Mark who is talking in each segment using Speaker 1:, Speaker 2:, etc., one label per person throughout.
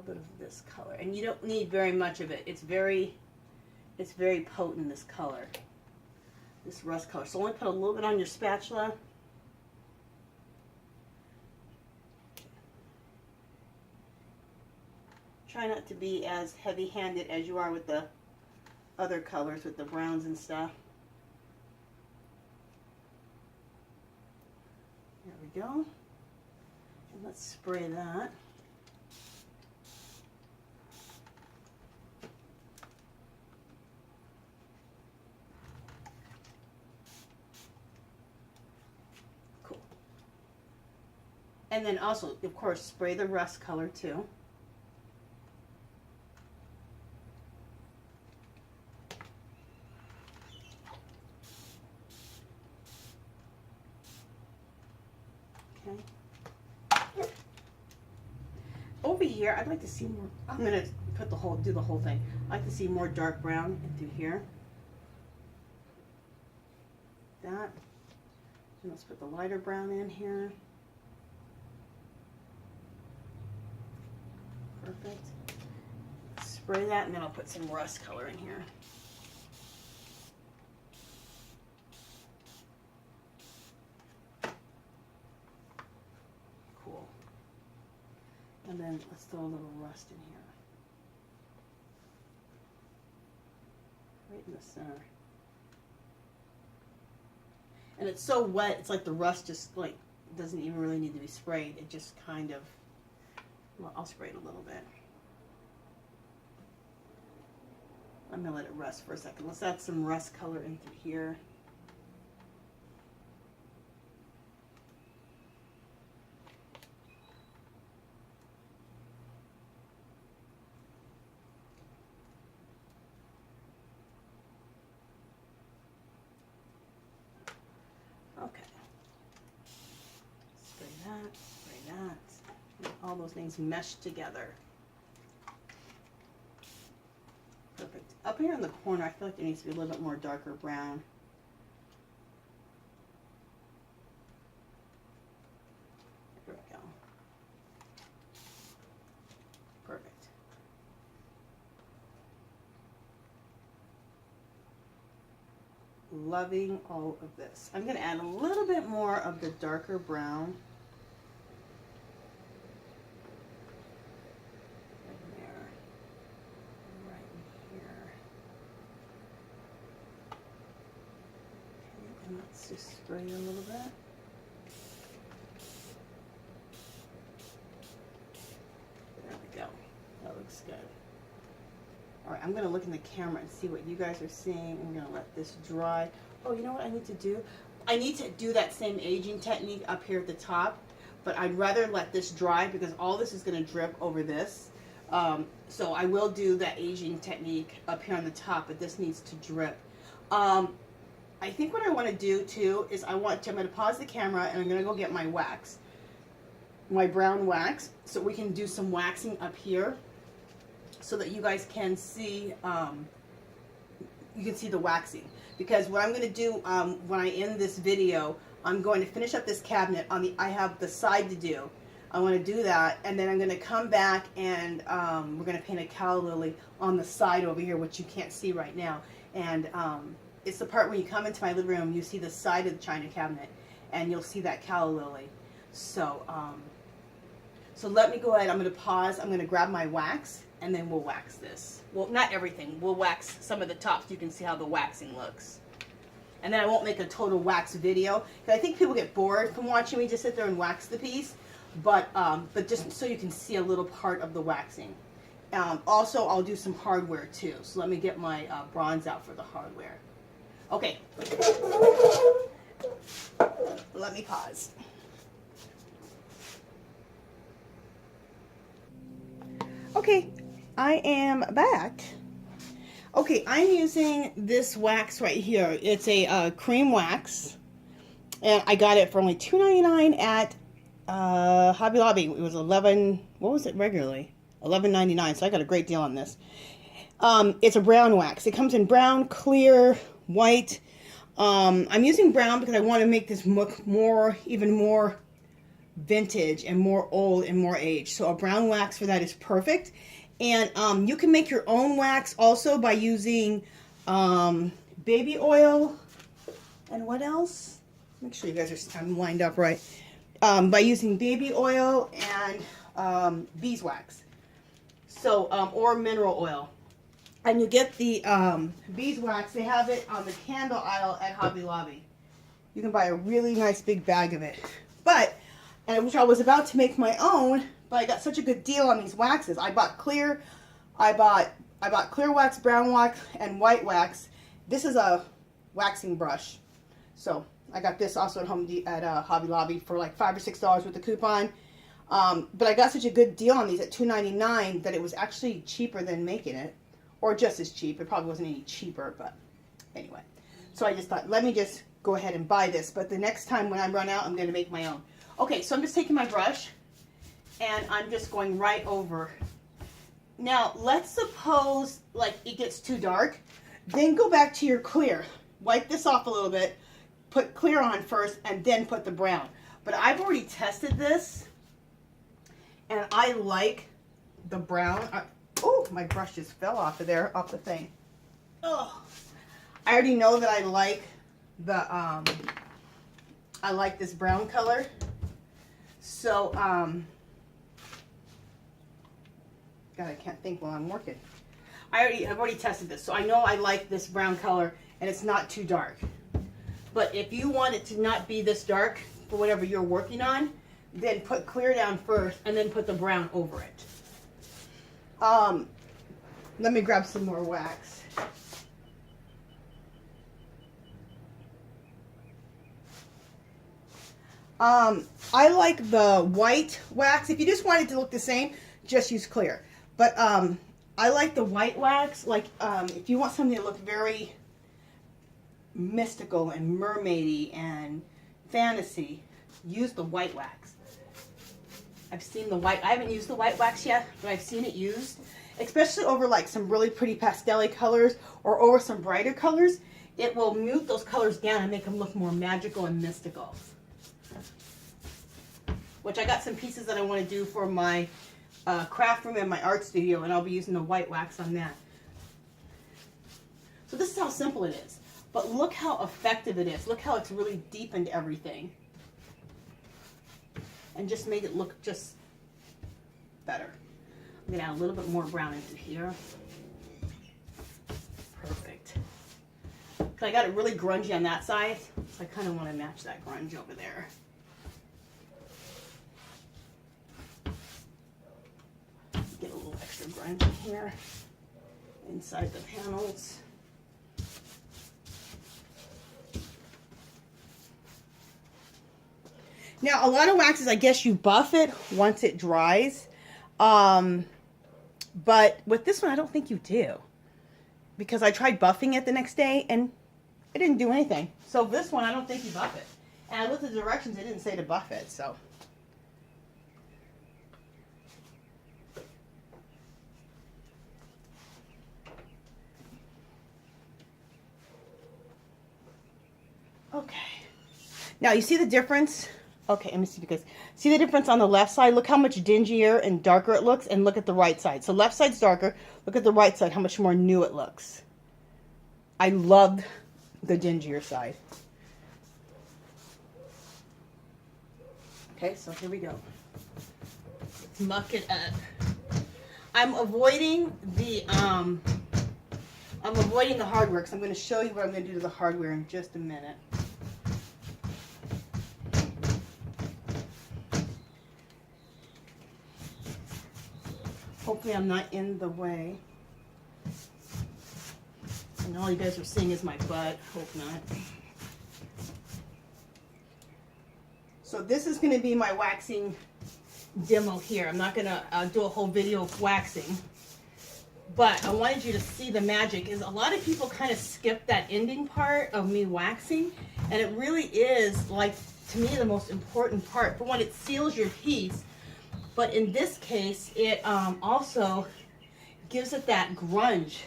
Speaker 1: little bit of this color, and you don't need very much of it. It's very potent, this color, this rust color. So only put a little bit on your spatula. Try not to be as heavy-handed as you are with the other colors, with the browns and stuff. There we go. And let's spray that. Cool. And then also, of course, spray the rust color too. Over here, I'd like to see more. I'm gonna do the whole thing. I'd like to see more dark brown through here. That. And let's put the lighter brown in here. Perfect. Spray that, and then I'll put some rust color in here. And then let's throw a little rust in here. Right in the center. And it's so wet, it's like the rust just like doesn't even really need to be sprayed. It just kind of, well, I'll spray it a little bit. I'm gonna let it rest for a second. Let's add some rust color into here. Okay. Spray that. All those things mesh together. Perfect. Up here in the corner, I feel like there needs to be a little bit more darker brown. There we go. Perfect. Loving all of this. I'm going to add a little bit more of the darker brown. Right there. Right here. Okay, and let's just spray a little bit. There we go. That looks good. All right, I'm going to look in the camera and see what you guys are seeing. I'm going to let this dry. Oh, you know what I need to do? I need to do that same aging technique up here at the top, but I'd rather let this dry because all this is going to drip over this. So I will do that aging technique up here on the top, but this needs to drip. I think what I want to do too is I'm going to pause the camera and I'm going to go get my wax, my brown wax, so we can do some waxing up here, so that you guys can see, the waxing. Because what I'm going to do when I end this video, I'm going to finish up this cabinet. I have the side to do. I want to do that, and then I'm going to come back and we're going to paint a calla lily on the side over here, which you can't see right now. And it's the part when you come into my living room, you see the side of the china cabinet, and you'll see that calla lily. So, so let me go ahead. I'm going to pause. I'm going to grab my wax, and then we'll wax this. Well, not everything. We'll wax some of the tops so you can see how the waxing looks. And then I won't make a total wax video, because I think people get bored from watching me just sit there and wax the piece. But just so you can see a little part of the waxing. Also, I'll do some hardware too. So let me get my bronze out for the hardware. Okay. Let me pause. Okay, I am back. Okay, I'm using this wax right here. It's a cream wax, and I got it for only $2.99 at Hobby Lobby. It was what was it regularly? $11.99, so I got a great deal on this. It's a brown wax. It comes in brown, clear, white. I'm using brown because I want to make this look even more vintage and more old and more aged. So a brown wax for that is perfect. And you can make your own wax also by using baby oil and what else? Make sure you guys are I'm lined up right. By using baby oil and beeswax. So or mineral oil. And you get the beeswax. They have it on the candle aisle at Hobby Lobby. You can buy a really nice big bag of it. But which I was about to make my own, but I got such a good deal on these waxes. I bought clear, I bought clear wax, brown wax, and white wax. This is a waxing brush. So I got this also at Hobby Lobby for like $5 or $6 with the coupon. But I got such a good deal on these at $2.99 that it was actually cheaper than making it, or just as cheap. It probably wasn't any cheaper, but anyway. So I just thought, let me just go ahead and buy this. But the next time when I run out, I'm going to make my own. Okay, so I'm just taking my brush and I'm just going right over. Now, let's suppose like it gets too dark. Then go back to your clear. Wipe this off a little bit. Put clear on first and then put the brown. But I've already tested this and I like the brown. Oh, my brush just fell off of there, off the thing. Oh, I already know that I like the I like this brown color. So God, I can't think while I'm working. I've already tested this, so I know I like this brown color and it's not too dark. But if you want it to not be this dark for whatever you're working on, then put clear down first and then put the brown over it. Let me grab some more wax. I like the white wax. If you just want it to look the same, just use clear. But I like the white wax. Like if you want something to look very mystical and mermaidy and fantasy, use the white wax. I've seen the white. I haven't used the white wax yet, but I've seen it used, especially over like some really pretty pastel colors or over some brighter colors. It will mute those colors down and make them look more magical and mystical. Which I got some pieces that I want to do for my craft room and my art studio, and I'll be using the white wax on that. So this is how simple it is. But look how effective it is. Look how it's really deepened everything. And just made it look just better. I'm going to add a little bit more brown into here. Perfect. I got it really grungy on that side, so I kind of want to match that grunge over there. Get a little extra grunge in here, inside the panels. Now, a lot of waxes, I guess you buff it once it dries. But with this one, I don't think you do. Because I tried buffing it the next day, and it didn't do anything. So this one, I don't think you buff it. And I looked at the directions, it didn't say to buff it, so. Okay. Now, you see the difference? Okay, let me see, because see the difference on the left side? Look how much dingier and darker it looks, and look at the right side. So left side's darker. Look at the right side, how much more new it looks. I love the dingier side. Okay, so here we go. Let's muck it up. I'm avoiding the hardware, because I'm going to show you what I'm going to do to the hardware in just a minute. Hopefully I'm not in the way. And all you guys are seeing is my butt. Hope not. So this is going to be my waxing demo here. I'm not going to do a whole video of waxing. But I wanted you to see the magic. Is a lot of people kind of skip that ending part of me waxing. And it really is, like, to me, the most important part. For one, it seals your piece. But in this case, it also gives it that grunge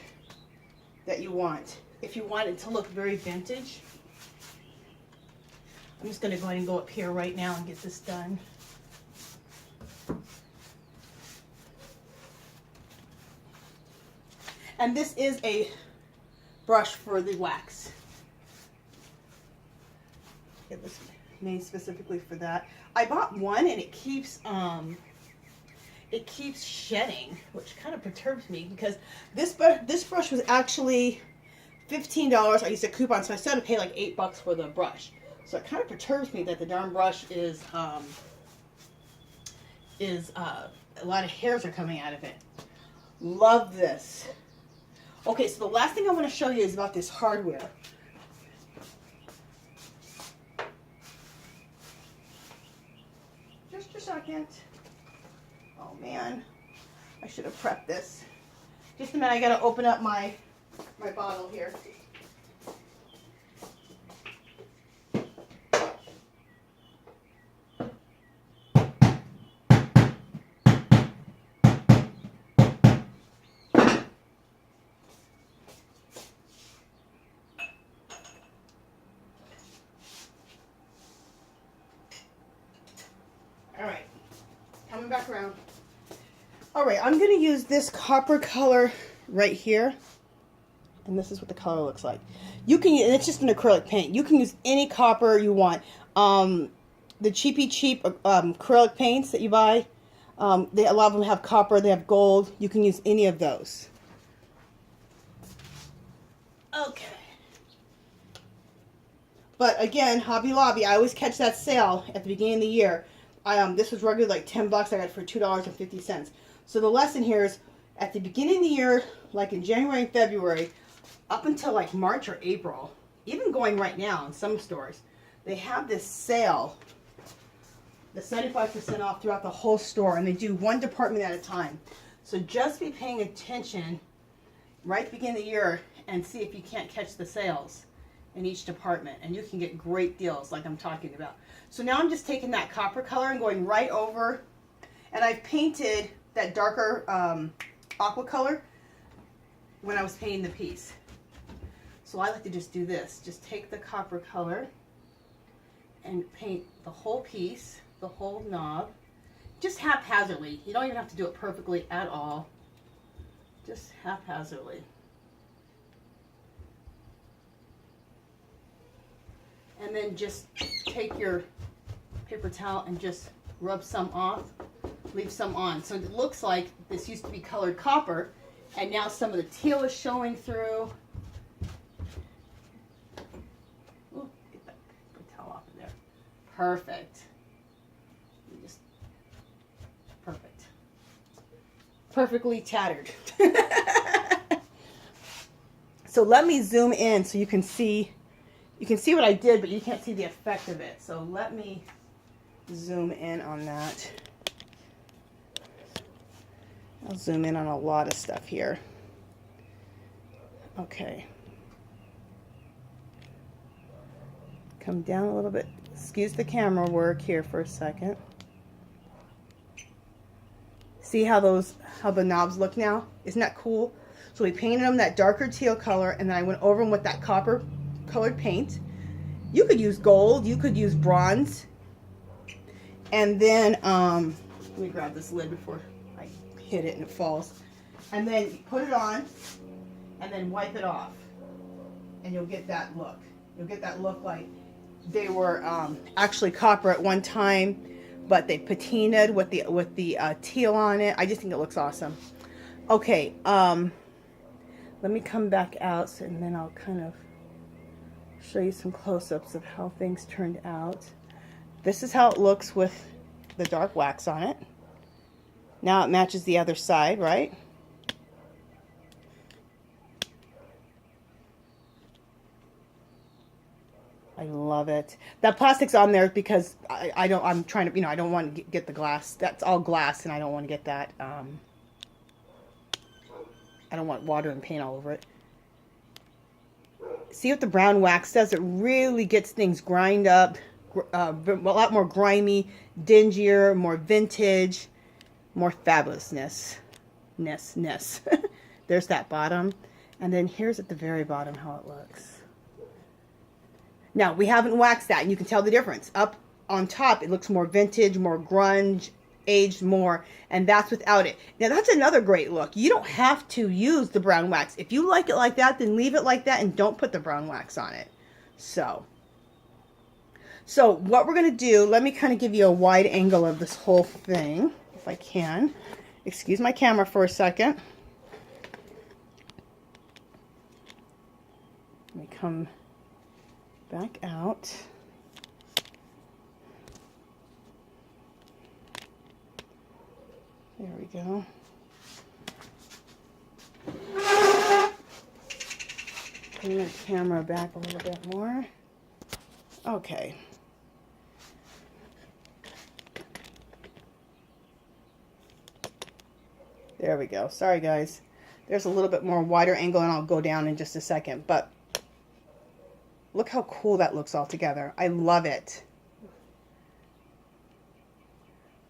Speaker 1: that you want. If you want it to look very vintage. I'm just going to go ahead and go up here right now and get this done. And this is a brush for the wax. It was made specifically for that. I bought one and it keeps shedding, which kind of perturbs me because this brush was actually $15. I used a coupon, so I still had to pay like $8 for the brush. So it kind of perturbs me that the darn brush is a lot of hairs are coming out of it. Love this. Okay, so the last thing I want to show you is about this hardware. Just a second. Oh man, I should have prepped this. Just a minute, I gotta open up my bottle here. All right, coming back around. All right, I'm going to use this copper color right here. And this is what the color looks like. You can, and it's just an acrylic paint. You can use any copper you want. The cheap acrylic paints that you buy, a lot of them have copper, they have gold. You can use any of those. Okay. But again, Hobby Lobby, I always catch that sale at the beginning of the year. This was regularly like $10. I got it for $2.50. So the lesson here is at the beginning of the year, like in January and February, up until like March or April, even going right now in some stores, they have this sale, the 75% off throughout the whole store, and they do one department at a time. So just be paying attention right at the beginning of the year and see if you can't catch the sales in each department, and you can get great deals like I'm talking about. So now I'm just taking that copper color and going right over, and I've painted that darker aqua color when I was painting the piece. So I like to just do this. Just take the copper color and paint the whole piece, the whole knob, just haphazardly. You don't even have to do it perfectly at all. Just haphazardly. And then just take your paper towel and just rub some off, leave some on. So it looks like this used to be colored copper, and now some of the teal is showing through. Ooh, get that paper towel off of there. Perfect. Just perfect. Perfectly tattered. So let me zoom in so you can see. You can see what I did, but you can't see the effect of it. So let me zoom in on that. I'll zoom in on a lot of stuff here. Okay. Come down a little bit. Excuse the camera work here for a second. See how the knobs look now? Isn't that cool? So we painted them that darker teal color, and then I went over them with that copper colored paint. You could use gold, you could use bronze, and then let me grab this lid before I hit it and it falls, and then you put it on and then wipe it off, and you'll get that look. You'll get that look like they were actually copper at one time, but they patinaed with the teal on it. I just think it looks awesome. Okay, let me come back out, and then I'll kind of show you some close-ups of how things turned out. This is how it looks with the dark wax on it. Now it matches the other side, right? I love it. That plastic's on there because I'm trying to, I don't want to get the glass. That's all glass, and I don't want to get that. I don't want water and paint all over it. See what the brown wax does? It really gets things grind up, a lot more grimy, dingier, more vintage, more fabulousness. There's that bottom. And then here's at the very bottom how it looks. Now, we haven't waxed that, and you can tell the difference. Up on top, it looks more vintage, more grunge, aged more, and that's without it. Now that's another great look. You don't have to use the brown wax. If you like it like that, then leave it like that and don't put the brown wax on it. So what we're going to do, let me kind of give you a wide angle of this whole thing, if I can. Excuse my camera for a second. Let me come back out. There we go. Bring the camera back a little bit more. Okay. There we go. Sorry guys. There's a little bit more wider angle and I'll go down in just a second. But look how cool that looks all together. I love it.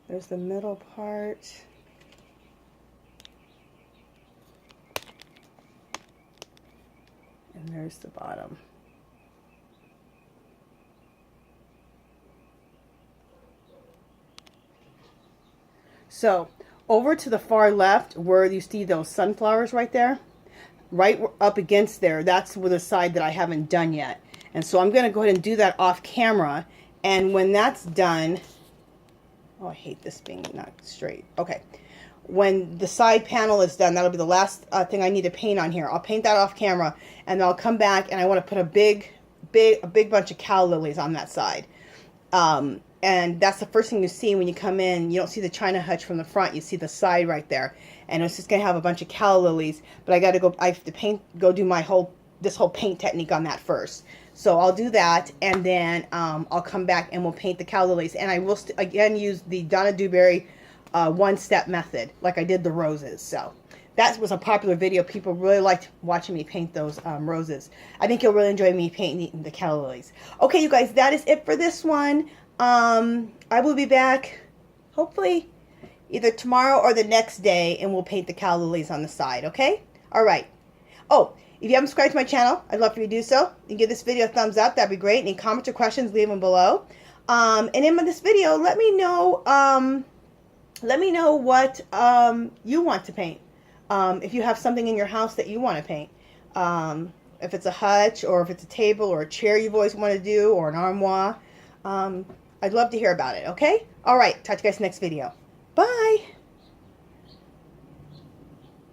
Speaker 1: There's the middle part. And there's the bottom. So over to the far left where you see those sunflowers right there, right up against there, that's with the side that I haven't done yet. And so I'm going to go ahead and do that off camera. And when that's done, oh, I hate this being not straight. Okay. When the side panel is done, that'll be the last thing I need to paint on here. I'll paint that off camera and I'll come back and I want to put a big bunch of calla lilies on that side. And that's the first thing you see when you come in. You don't see the china hutch from the front. You see the side right there. And it's just going to have a bunch of calla lilies. But I have to go do this whole paint technique on that first. So I'll do that. And then I'll come back and we'll paint the calla lilies. And I will, again, use the Donna Dewberry one-step method like I did the roses. So that was a popular video. People really liked watching me paint those roses. I think you'll really enjoy me painting the calla lilies. Okay, you guys, that is it for this one. I will be back hopefully either tomorrow or the next day and we'll paint the calla lilies on the side, okay? Alright. Oh, if you haven't subscribed to my channel, I'd love for you to do so. You can give this video a thumbs up, that'd be great. Any comments or questions, leave them below. And in this video, let me know what you want to paint. If you have something in your house that you want to paint. If it's a hutch or if it's a table or a chair you've always wanted to do or an armoire. I'd love to hear about it, okay? All right, talk to you guys next video. Bye!